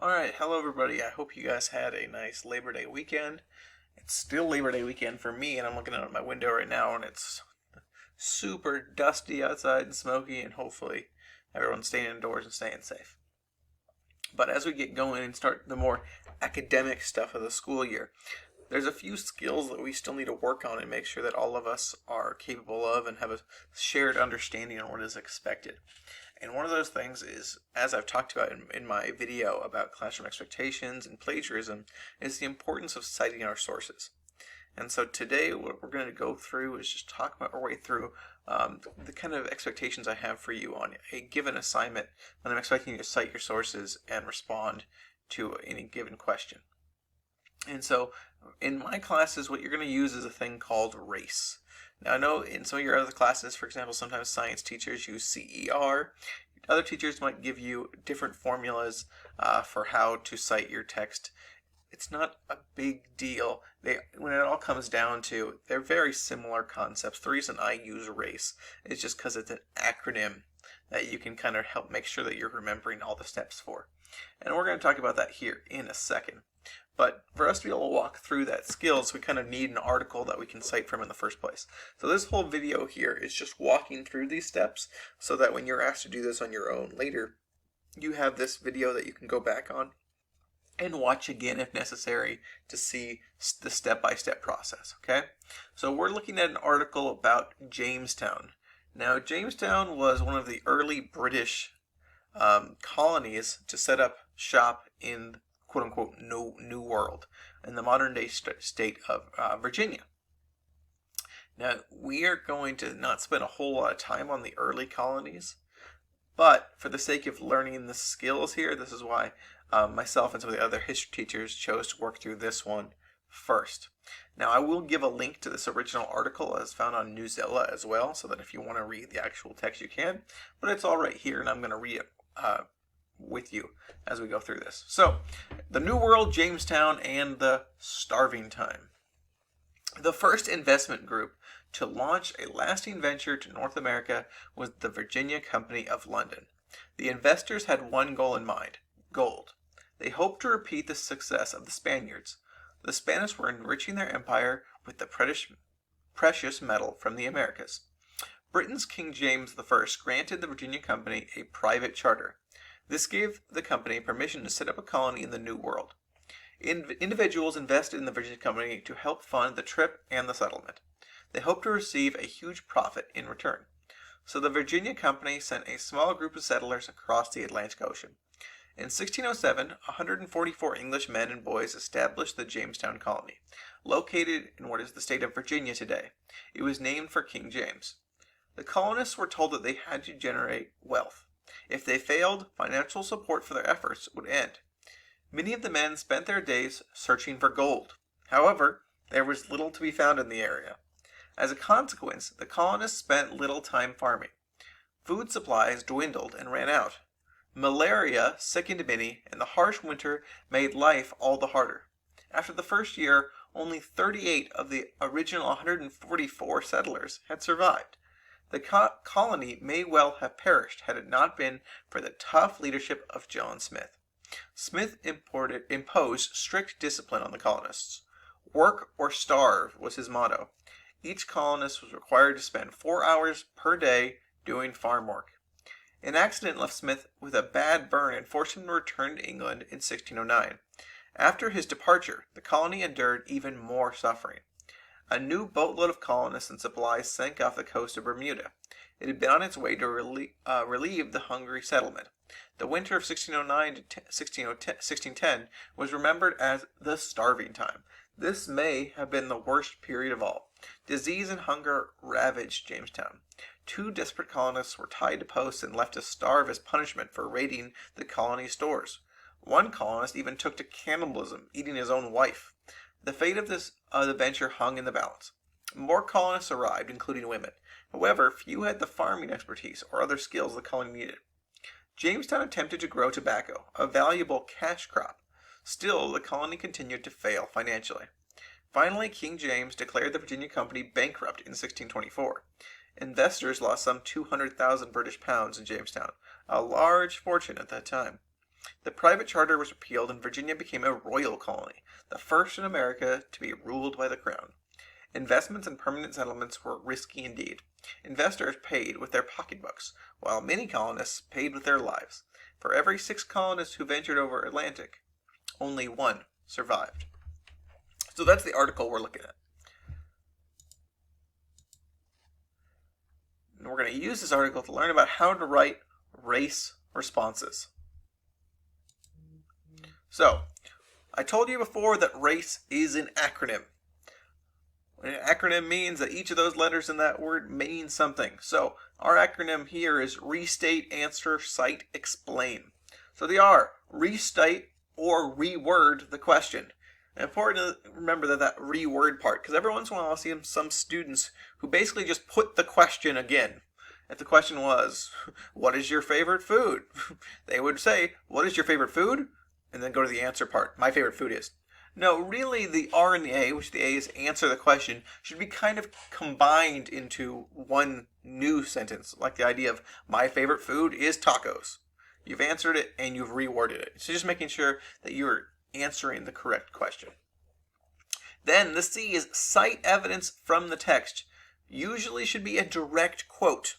Alright, hello everybody. I hope you guys had a nice Labor Day weekend. It's still Labor Day weekend for me, and I'm looking out of my window right now, and it's super dusty outside and smoky, and hopefully everyone's staying indoors and staying safe. But as we get going and start the more academic stuff of the school year, there's a few skills that we still need to work on and make sure that all of us are capable of and have a shared understanding on what is expected. And one of those things is, as I've talked about in my video about classroom expectations and plagiarism, is the importance of citing our sources. And so today what we're going to go through is just talk about our way through the kind of expectations I have for you on a given assignment when I'm expecting you to cite your sources and respond to any given question. And so in my classes, what you're going to use is a thing called RACE. Now, I know in some of your other classes, for example, sometimes science teachers use CER. Other teachers might give you different formulas for how to cite your text. It's not a big deal. When it all comes down to, they're very similar concepts. The reason I use RACE is just because it's an acronym that you can kind of help make sure that you're remembering all the steps for. And we're going to talk about that here in a second. But for us to be able to walk through that skills, we kind of need an article that we can cite from in the first place. So this whole video here is just walking through these steps so that when you're asked to do this on your own later, you have this video that you can go back on and watch again if necessary to see the step-by-step process, okay? So we're looking at an article about Jamestown. Now, Jamestown was one of the early British colonies to set up shop in quote-unquote New World in the modern-day state of Virginia. Now, we are going to not spend a whole lot of time on the early colonies, but for the sake of learning the skills here, this is why myself and some of the other history teachers chose to work through this one first. Now, I will give a link to this original article as found on Newsela as well, so that if you want to read the actual text, you can. But it's all right here, and I'm going to read it with you as we go through this. So, the New World, Jamestown, and the starving time. The first investment group to launch a lasting venture to North America was the Virginia Company of London. The investors had one goal in mind: gold. They hoped to repeat the success of the Spaniards. The Spanish were enriching their empire with the precious metal from the Americas. Britain's King James I granted the Virginia Company a private charter. This gave the company permission to set up a colony in the New World. Individuals invested in the Virginia Company to help fund the trip and the settlement. They hoped to receive a huge profit in return. So the Virginia Company sent a small group of settlers across the Atlantic Ocean. In 1607, 144 English men and boys established the Jamestown colony, located in what is the state of Virginia today. It was named for King James. The colonists were told that they had to generate wealth. If they failed, financial support for their efforts would end. Many of the men spent their days searching for gold. However, there was little to be found in the area. As a consequence, the colonists spent little time farming. Food supplies dwindled and ran out. Malaria sickened many, and the harsh winter made life all the harder. After the first year, only 38 of the original 144 settlers had survived. The colony may well have perished had it not been for the tough leadership of John Smith. Smith imposed strict discipline on the colonists. Work or starve was his motto. Each colonist was required to spend 4 hours per day doing farm work. An accident left Smith with a bad burn and forced him to return to England in 1609. After his departure, the colony endured even more suffering. A new boatload of colonists and supplies sank off the coast of Bermuda. It had been on its way to relieve the hungry settlement. The winter of 1609 to 1610 was remembered as the starving time. This may have been the worst period of all. Disease and hunger ravaged Jamestown. 2 desperate colonists were tied to posts and left to starve as punishment for raiding the colony's stores. One colonist even took to cannibalism, eating his own wife. The fate of the venture hung in the balance. More colonists arrived, including women. However, few had the farming expertise or other skills the colony needed. Jamestown attempted to grow tobacco, a valuable cash crop. Still, the colony continued to fail financially. Finally, King James declared the Virginia Company bankrupt in 1624. Investors lost some 200,000 British pounds in Jamestown, a large fortune at that time. The private charter was repealed and Virginia became a royal colony, the first in America to be ruled by the crown. Investments and permanent settlements were risky indeed. Investors paid with their pocketbooks, while many colonists paid with their lives. For every 6 colonists who ventured over Atlantic, only 1 survived. So that's the article we're looking at. And we're going to use this article to learn about how to write race responses. So, I told you before that race is an acronym. An acronym means that each of those letters in that word means something. So, our acronym here is restate, answer, cite, explain. So they are restate or reword the question. And important to remember that reword part, because every once in a while I'll see some students who basically just put the question again. If the question was, what is your favorite food? They would say, what is your favorite food? And then go to the answer part. My favorite food is. No, really the R and the A, which the A is answer the question, should be kind of combined into one new sentence. Like the idea of my favorite food is tacos. You've answered it and you've reworded it. So just making sure that you're answering the correct question. Then the C is cite evidence from the text. Usually should be a direct quote.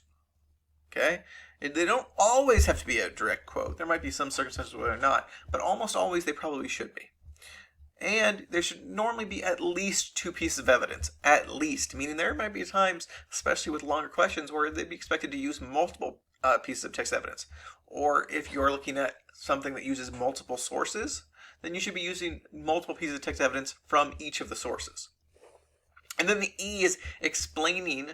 Okay? They don't always have to be a direct quote. There might be some circumstances where they're not, but almost always they probably should be. And there should normally be at least 2 pieces of evidence. At least. Meaning there might be times, especially with longer questions, where they'd be expected to use multiple pieces of text evidence. Or if you're looking at something that uses multiple sources, then you should be using multiple pieces of text evidence from each of the sources. And then the E is explaining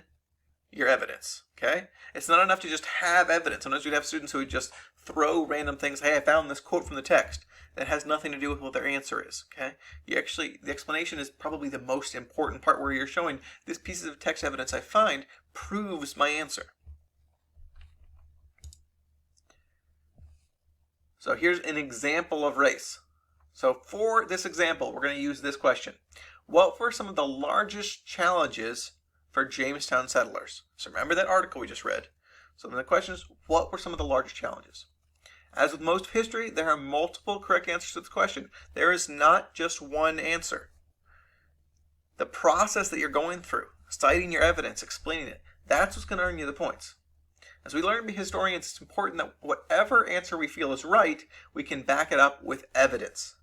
your evidence. Okay? It's not enough to just have evidence. Sometimes we'd have students who would just throw random things. Hey, I found this quote from the text. That has nothing to do with what their answer is. Okay? The explanation is probably the most important part, where you're showing this piece of text evidence I find proves my answer. So here's an example of race. So for this example, we're going to use this question. What were some of the largest challenges for Jamestown settlers? So remember that article we just read. So then the question is, what were some of the largest challenges? As with most of history, there are multiple correct answers to this question. There is not just one answer. The process that you're going through, citing your evidence, explaining it, that's what's going to earn you the points. As we learn to be historians, it's important that whatever answer we feel is right, we can back it up with evidence.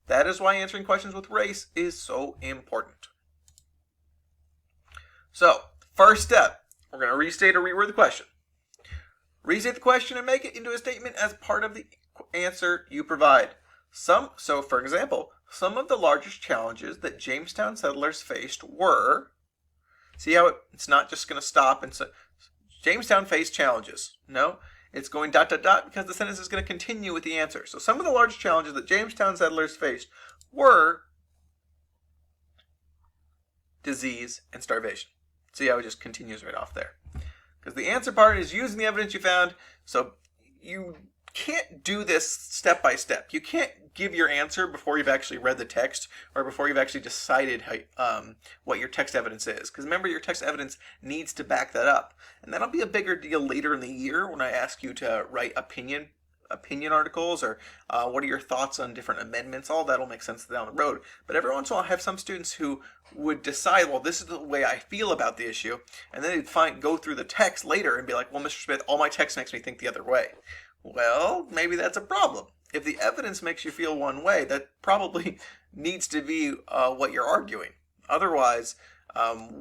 That is why answering questions with race is so important. So, first step, we're going to restate or reword the question. Restate the question and make it into a statement as part of the answer you provide. So, for example, some of the largest challenges that Jamestown settlers faced were... See how it's not just going to stop and say, Jamestown faced challenges. No, it's going ... because the sentence is going to continue with the answer. So some of the largest challenges that Jamestown settlers faced were disease and starvation. See how it just continues right off there. Because the answer part is using the evidence you found, so you can't do this step by step. You can't give your answer before you've actually read the text or before you've actually decided how, what your text evidence is. Because remember, your text evidence needs to back that up. And that'll be a bigger deal later in the year when I ask you to write opinion articles or what are your thoughts on different amendments. All that'll make sense down the road. But every once in a while I have some students who would decide, well, this is the way I feel about the issue, and then they'd go through the text later and be like, well, Mr. Smith, all my text makes me think the other way. Well, maybe that's a problem. If the evidence makes you feel one way, that probably needs to be what you're arguing. Otherwise,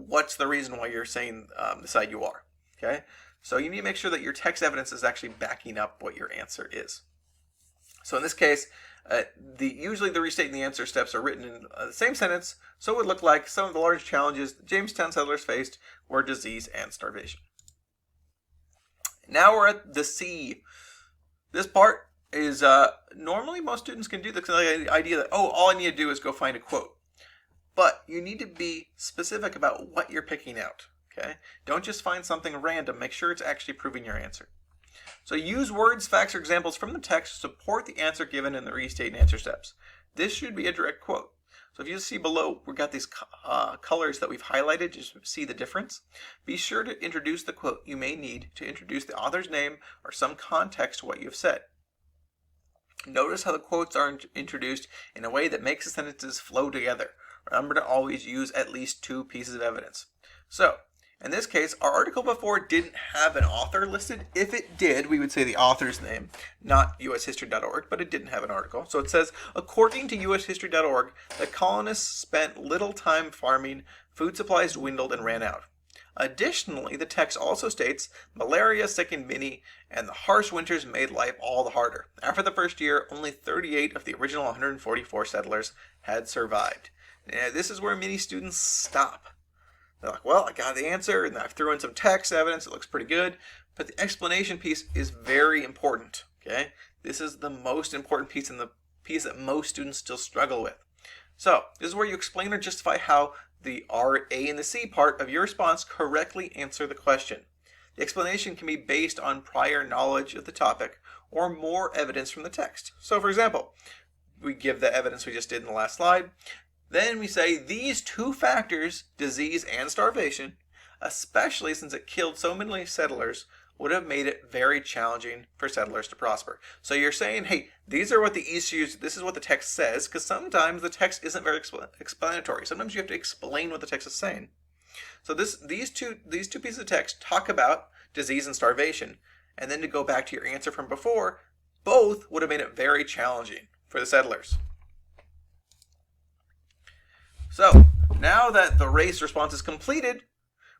what's the reason why you're saying the side you are? Okay? So you need to make sure that your text evidence is actually backing up what your answer is. So in this case, usually the restate and the answer steps are written in the same sentence, so it would look like some of the largest challenges the Jamestown settlers faced were disease and starvation. Now we're at the C. This part is, normally most students can do this, the idea that, oh, all I need to do is go find a quote. But you need to be specific about what you're picking out. Okay? Don't just find something random. Make sure it's actually proving your answer. So use words, facts, or examples from the text to support the answer given in the restate and answer steps. This should be a direct quote. So if you see below, we've got these colors that we've highlighted just to see the difference. Be sure to introduce the quote. You may need to introduce the author's name or some context to what you've said. Notice how the quotes are introduced in a way that makes the sentences flow together. Remember to always use at least two pieces of evidence. So, in this case, our article before didn't have an author listed. If it did, we would say the author's name, not ushistory.org, but it didn't have an article. So it says, according to ushistory.org, the colonists spent little time farming, food supplies dwindled and ran out. Additionally, the text also states, malaria sickened many, and the harsh winters made life all the harder. After the first year, only 38 of the original 144 settlers had survived. Now, this is where many students stop. They're like, well, I got the answer, and I threw in some text evidence, it looks pretty good, but the explanation piece is very important, okay? This is the most important piece and the piece that most students still struggle with. So, this is where you explain or justify how the R, A, and the C part of your response correctly answer the question. The explanation can be based on prior knowledge of the topic or more evidence from the text. So, for example, we give the evidence we just did in the last slide. Then we say these two factors, disease and starvation, especially since it killed so many settlers, would have made it very challenging for settlers to prosper. So you're saying, hey, these are what the issues, this is what the text says, because sometimes the text isn't very explanatory. Sometimes you have to explain what the text is saying. So these two pieces of text talk about disease and starvation, and then to go back to your answer from before, both would have made it very challenging for the settlers. So now that the race response is completed,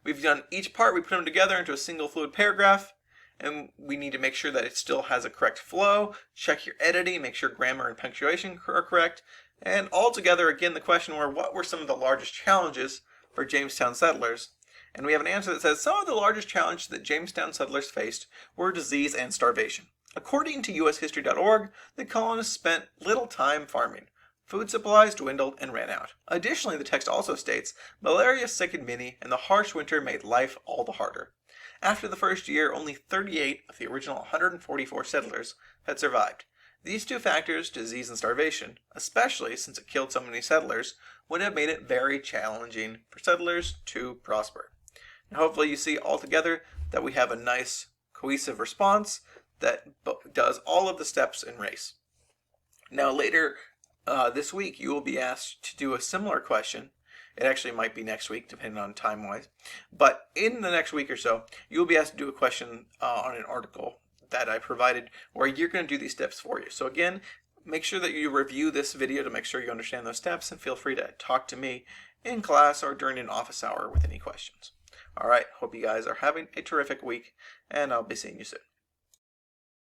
we've done each part, we put them together into a single fluid paragraph, and we need to make sure that it still has a correct flow, check your editing, make sure grammar and punctuation are correct, and altogether, again, the question were, what were some of the largest challenges for Jamestown settlers? And we have an answer that says, some of the largest challenges that Jamestown settlers faced were disease and starvation. According to ushistory.org, the colonists spent little time farming. Food supplies dwindled and ran out. Additionally, the text also states, malaria sickened many, and the harsh winter made life all the harder. After the first year, only 38 of the original 144 settlers had survived. These two factors, disease and starvation, especially since it killed so many settlers, would have made it very challenging for settlers to prosper. And hopefully you see altogether that we have a nice cohesive response that does all of the steps in race. Now later this week you will be asked to do a similar question. It actually might be next week, depending on time-wise. But in the next week or so, you will be asked to do a question on an article that I provided where you're going to do these steps for you. So again, make sure that you review this video to make sure you understand those steps, and feel free to talk to me in class or during an office hour with any questions. All right, hope you guys are having a terrific week, and I'll be seeing you soon.